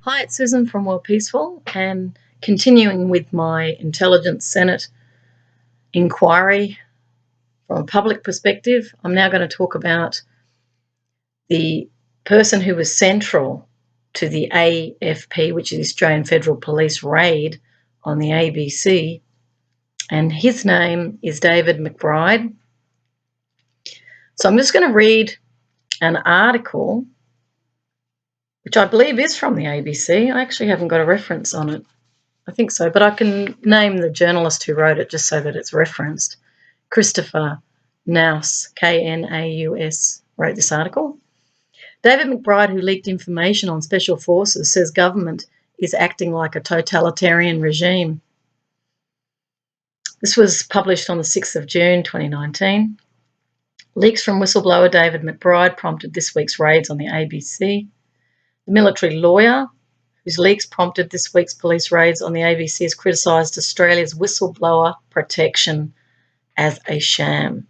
Hi, it's Susan from Worldpeacefull, and continuing with my Intelligence Senate inquiry from a public perspective, I'm now going to talk about the person who was central to the AFP, which is the Australian Federal Police raid on the ABC, and his name is David McBride. So I'm just going to read an article, which I believe is from the ABC. I actually haven't got a reference on it. I think so, but I can name the journalist who wrote it just so that it's referenced. Christopher Knaus, Knaus, wrote this article. David McBride, who leaked information on special forces, says government is acting like a totalitarian regime. This was published on the 6th of June 2019. Leaks from whistleblower David McBride prompted this week's raids on the ABC. The military lawyer whose leaks prompted this week's police raids on the ABC has criticised Australia's whistleblower protection as a sham,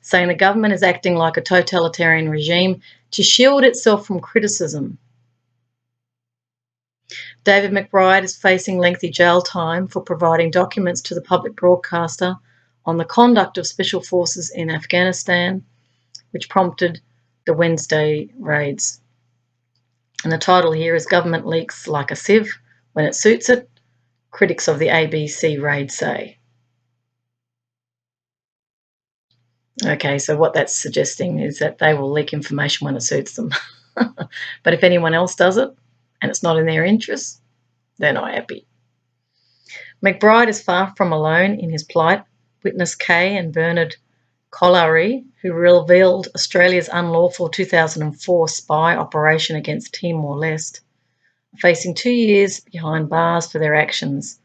saying the government is acting like a totalitarian regime to shield itself from criticism. David McBride is facing lengthy jail time for providing documents to the public broadcaster on the conduct of special forces in Afghanistan, which prompted the Wednesday raids. And the title here is Government Leaks Like a Sieve When It Suits It, critics of the ABC raid say. Okay, so what that's suggesting is that they will leak information when it suits them. But if anyone else does it and it's not in their interest, they're not happy. McBride is far from alone in his plight. Witness Kay and Bernard Collary, who revealed Australia's unlawful 2004 spy operation against Timor-Leste, are facing 2 years behind bars for their actions.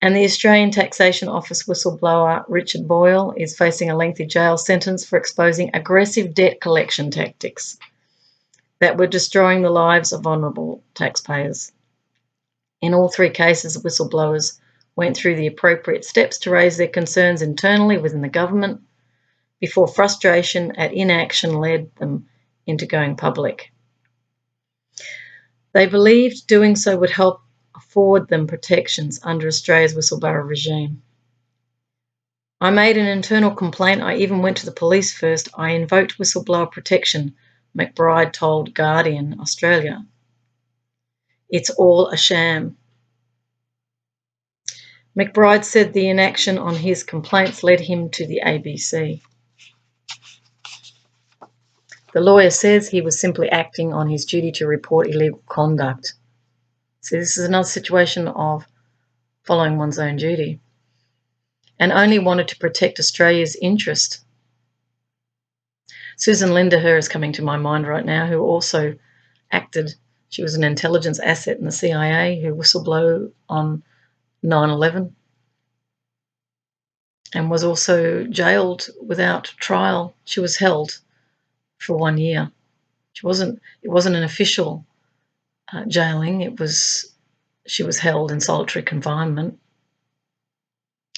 And the Australian Taxation Office whistleblower Richard Boyle is facing a lengthy jail sentence for exposing aggressive debt collection tactics that were destroying the lives of vulnerable taxpayers. In all three cases, whistleblowers went through the appropriate steps to raise their concerns internally within the government before frustration at inaction led them into going public. They believed doing so would help afford them protections under Australia's whistleblower regime. I made an internal complaint. I even went to the police first. I invoked whistleblower protection, McBride told Guardian Australia. It's all a sham. McBride said the inaction on his complaints led him to the ABC. The lawyer says he was simply acting on his duty to report illegal conduct. So this is another situation of following one's own duty, and only wanted to protect Australia's interest. Susan Lindeher is coming to my mind right now, who also acted. She was an intelligence asset in the CIA who whistleblowed on 9/11 and was also jailed without trial. She was held for 1 year. It wasn't an official jailing. She was held in solitary confinement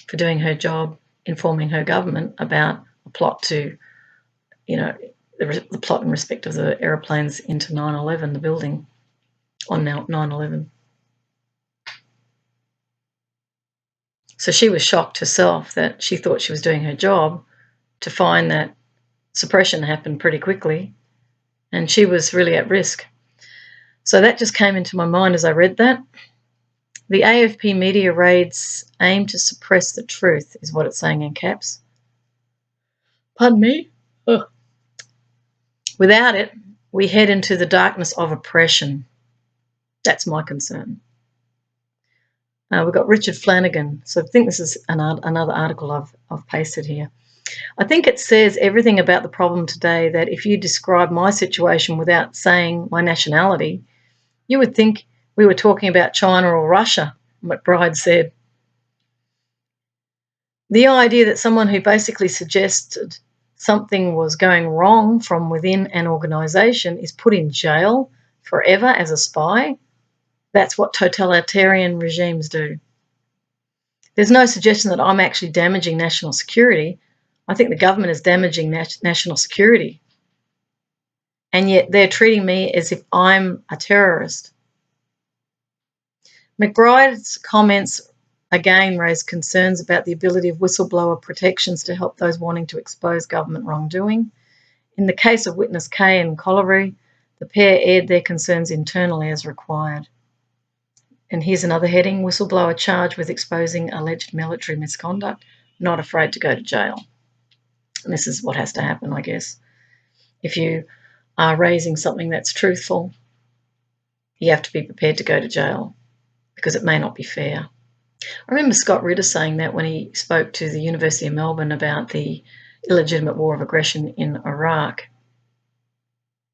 for doing her job, informing her government about a plot to, the plot in respect of the aeroplanes into 9/11, the building on 9/11. So she was shocked herself that she thought she was doing her job, to find that suppression happened pretty quickly and she was really at risk. So that just came into my mind as I read that. The AFP media raids aim to suppress the truth, is what it's saying in caps. Pardon me? Ugh. Without it, we head into the darkness of oppression. That's my concern. We've got Richard Flanagan. So I think this is another article I've pasted here. I think it says everything about the problem today that if you describe my situation without saying my nationality, you would think we were talking about China or Russia, McBride said. The idea that someone who basically suggested something was going wrong from within an organisation is put in jail forever as a spy, that's what totalitarian regimes do. There's no suggestion that I'm actually damaging national security. I think the government is damaging national security. and yet they're treating me as if I'm a terrorist. McBride's comments again raised concerns about the ability of whistleblower protections to help those wanting to expose government wrongdoing. In the case of witness Kay and Carew, the pair aired their concerns internally as required. And here's another heading: whistleblower charged with exposing alleged military misconduct, not afraid to go to jail. And this is what has to happen, I guess. If you are raising something that's truthful, you have to be prepared to go to jail because it may not be fair. I remember Scott Ritter saying that when he spoke to the University of Melbourne about the illegitimate war of aggression in Iraq.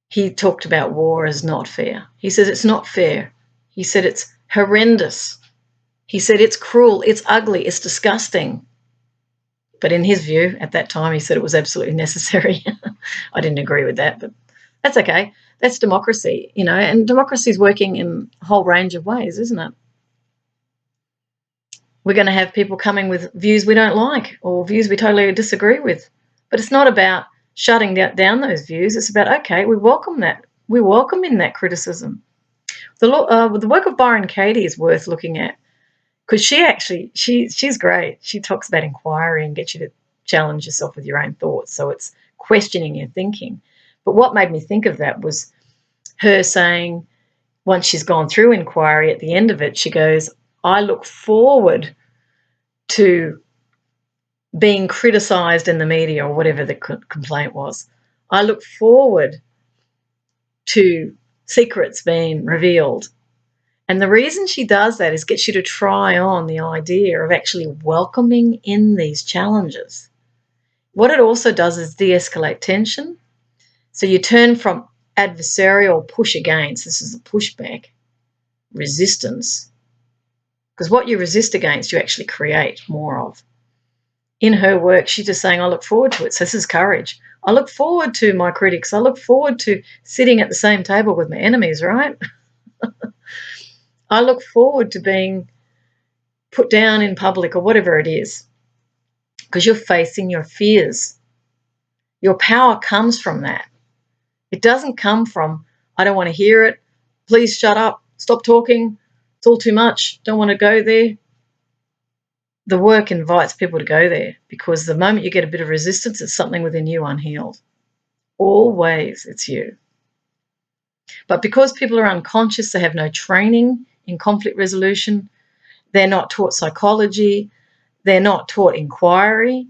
He talked about war as not fair. He said it's not fair. He said it's horrendous. He said it's cruel, it's ugly, it's disgusting. But in his view, at that time, he said it was absolutely necessary. I didn't agree with that, but that's okay. That's democracy, you know, and democracy is working in a whole range of ways, isn't it? We're going to have people coming with views we don't like or views we totally disagree with. But it's not about shutting down those views. It's about, okay, we welcome that. We welcome in that criticism. The work of Byron Katie is worth looking at because she's great. She talks about inquiry and gets you to challenge yourself with your own thoughts. So it's questioning your thinking. But what made me think of that was her saying, once she's gone through inquiry, at the end of it, she goes, I look forward to being criticised in the media or whatever the complaint was. I look forward to secrets being revealed. And the reason she does that is gets you to try on the idea of actually welcoming in these challenges. What it also does is de-escalate tension. So you turn from adversarial push against, this is a pushback, resistance, because what you resist against, you actually create more of. In her work, she's just saying, I look forward to it. So this is courage. I look forward to my critics. I look forward to sitting at the same table with my enemies, right? I look forward to being put down in public or whatever it is, because you're facing your fears. Your power comes from that. It doesn't come from, I don't want to hear it. Please shut up. Stop talking. It's all too much. Don't want to go there. The work invites people to go there because the moment you get a bit of resistance, it's something within you unhealed. Always it's you. But because people are unconscious, they have no training in conflict resolution, they're not taught psychology, they're not taught inquiry,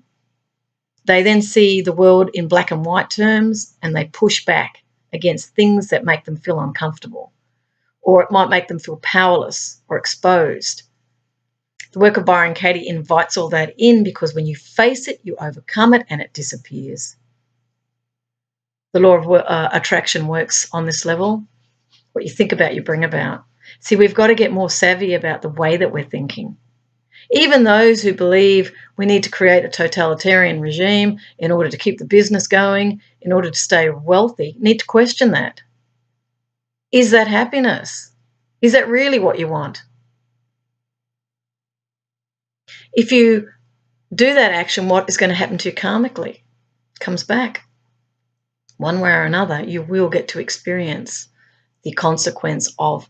they then see the world in black and white terms and they push back against things that make them feel uncomfortable, or it might make them feel powerless or exposed. The work of Byron Katie invites all that in because when you face it, you overcome it and it disappears. The law of attraction works on this level. What you think about, you bring about. See, we've got to get more savvy about the way that we're thinking. Even those who believe we need to create a totalitarian regime in order to keep the business going, in order to stay wealthy, need to question that. Is that happiness? Is that really what you want? If you do that action, what is going to happen to you karmically? It comes back. One way or another, you will get to experience the consequence of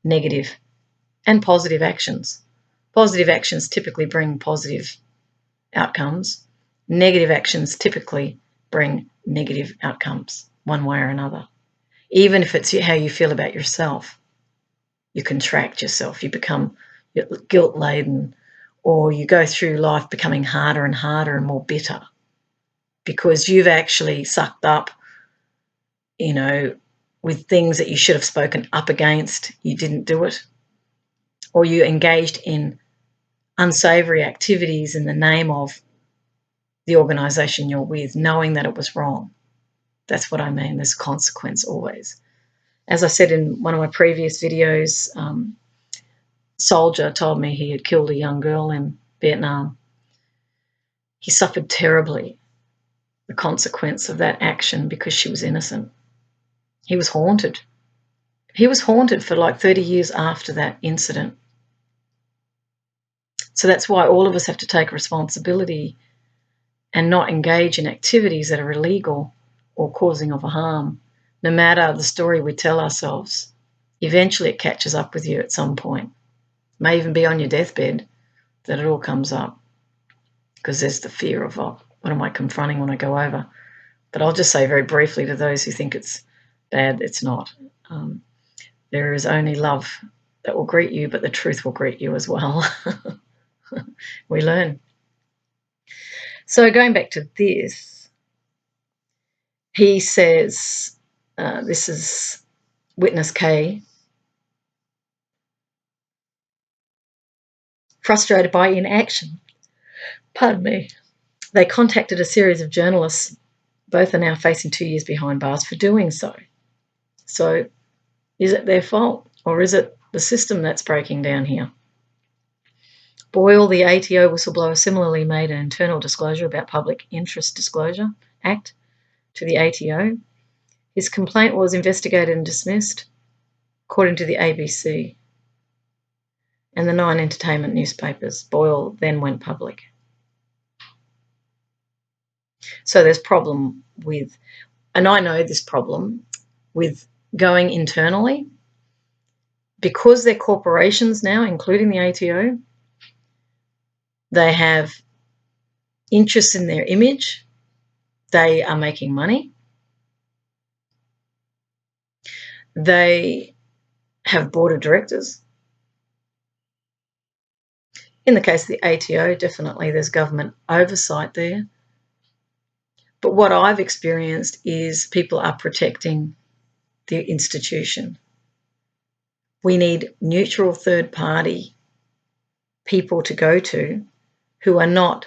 negative and positive actions. Positive actions typically bring positive outcomes. Negative actions typically bring negative outcomes, one way or another. Even if it's how you feel about yourself, you contract yourself, you become guilt-laden, or you go through life becoming harder and harder and more bitter because you've actually sucked up, you know, with things that you should have spoken up against, you didn't do it, or you engaged in unsavoury activities in the name of the organisation you're with, knowing that it was wrong. That's what I mean. There's consequence always. As I said in one of my previous videos, soldier told me he had killed a young girl in Vietnam. He suffered terribly the consequence of that action because she was innocent. He was haunted. He was haunted for like 30 years after that incident. So that's why all of us have to take responsibility and not engage in activities that are illegal or causing of harm no matter the story we tell ourselves, eventually it catches up with you at some point. It may even be on your deathbed that it all comes up, because there's the fear of, oh, what am I confronting when I go over? But I'll just say very briefly to those who think it's bad, it's not. There is only love that will greet you, but the truth will greet you as well. We learn. So going back to this, he says, this is witness K, frustrated by inaction. Pardon me. They contacted a series of journalists. Both are now facing 2 years behind bars for doing so. So is it their fault, or is it the system that's breaking down here? Boyle, the ATO whistleblower, similarly made an internal disclosure about Public Interest Disclosure Act to the ATO. His complaint was investigated and dismissed, according to the ABC and the 9 entertainment newspapers. Boyle then went public. So there's problem with, and I know this problem with going internally, because they're corporations now, including the ATO. They have interest in their image. They are making money. They have board of directors. In the case of the ATO, definitely there's government oversight there. But what I've experienced is people are protecting the institution. We need neutral third-party people to go to who are not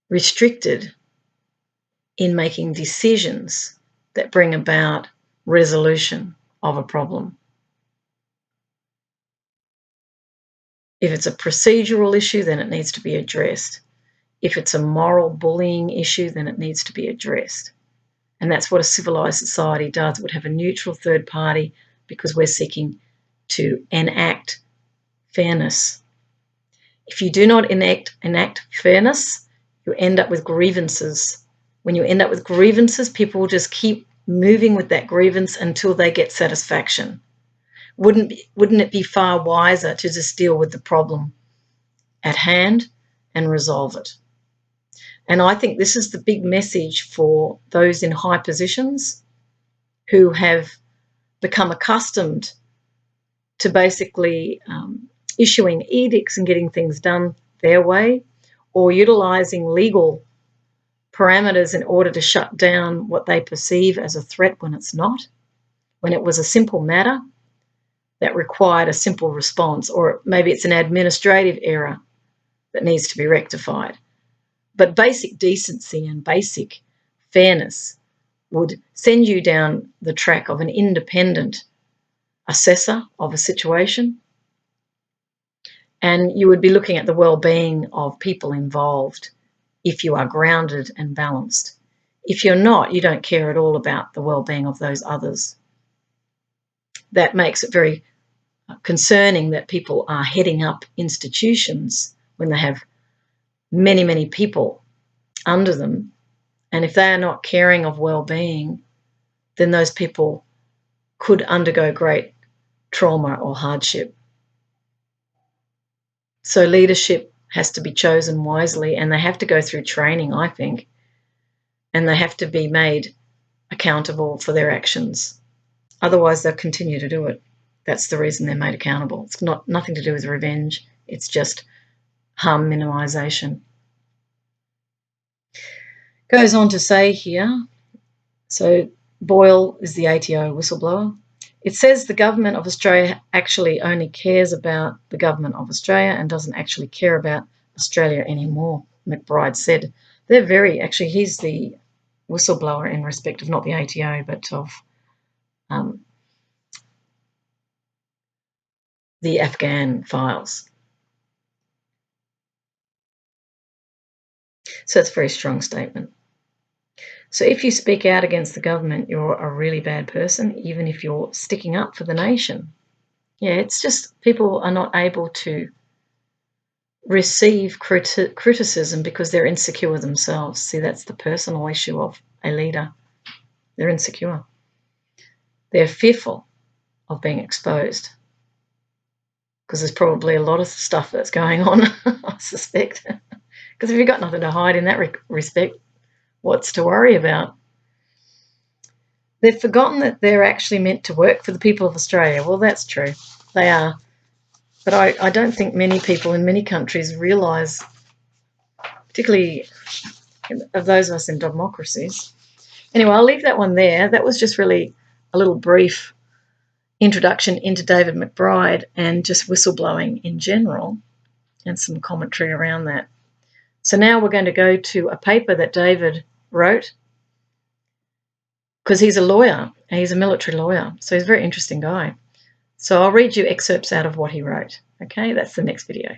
restricted in making decisions that bring about resolution of a problem. If it's a procedural issue, then it needs to be addressed. If it's a moral bullying issue, then it needs to be addressed. And that's what a civilised society does. It would have a neutral third party, because we're seeking to enact fairness. If you do not enact fairness, you end up with grievances. When you end up with grievances, people will just keep moving with that grievance until they get satisfaction. Wouldn't it be far wiser to just deal with the problem at hand and resolve it? And I think this is the big message for those in high positions who have become accustomed to basically issuing edicts and getting things done their way, or utilising legal parameters in order to shut down what they perceive as a threat when it's not, when it was a simple matter that required a simple response, or maybe it's an administrative error that needs to be rectified. But basic decency and basic fairness would send you down the track of an independent assessor of a situation, and you would be looking at the well-being of people involved if you are grounded and balanced. If you're not, you don't care at all about the well-being of those others. That makes it very concerning that people are heading up institutions when they have many, many people under them. And if they are not caring of well-being, then those people could undergo great trauma or hardship. So leadership has to be chosen wisely, and they have to go through training, I think, and they have to be made accountable for their actions. Otherwise, they'll continue to do it. That's the reason they're made accountable. It's nothing to do with revenge. It's just harm minimisation. Goes on to say here, so Boyle is the ATO whistleblower. It says the government of Australia actually only cares about the government of Australia and doesn't actually care about Australia anymore, McBride said. They're very, actually, he's the whistleblower in respect of not the ATO, but of the Afghan files. So it's a very strong statement. So if you speak out against the government, you're a really bad person, even if you're sticking up for the nation. Yeah, it's just people are not able to receive criticism because they're insecure themselves. See, that's the personal issue of a leader. They're insecure. They're fearful of being exposed because there's probably a lot of stuff that's going on, I suspect. Because if you've got nothing to hide in that respect, what's to worry about? They've forgotten that they're actually meant to work for the people of Australia. Well, that's true. They are. But I don't think many people in many countries realise, particularly of those of us in democracies. Anyway, I'll leave that one there. That was just really a little brief introduction into David McBride and just whistleblowing in general and some commentary around that. So now we're going to go to a paper that David wrote because he's a lawyer and he's a military lawyer. So he's a very interesting guy. So I'll read you excerpts out of what he wrote. Okay, that's the next video.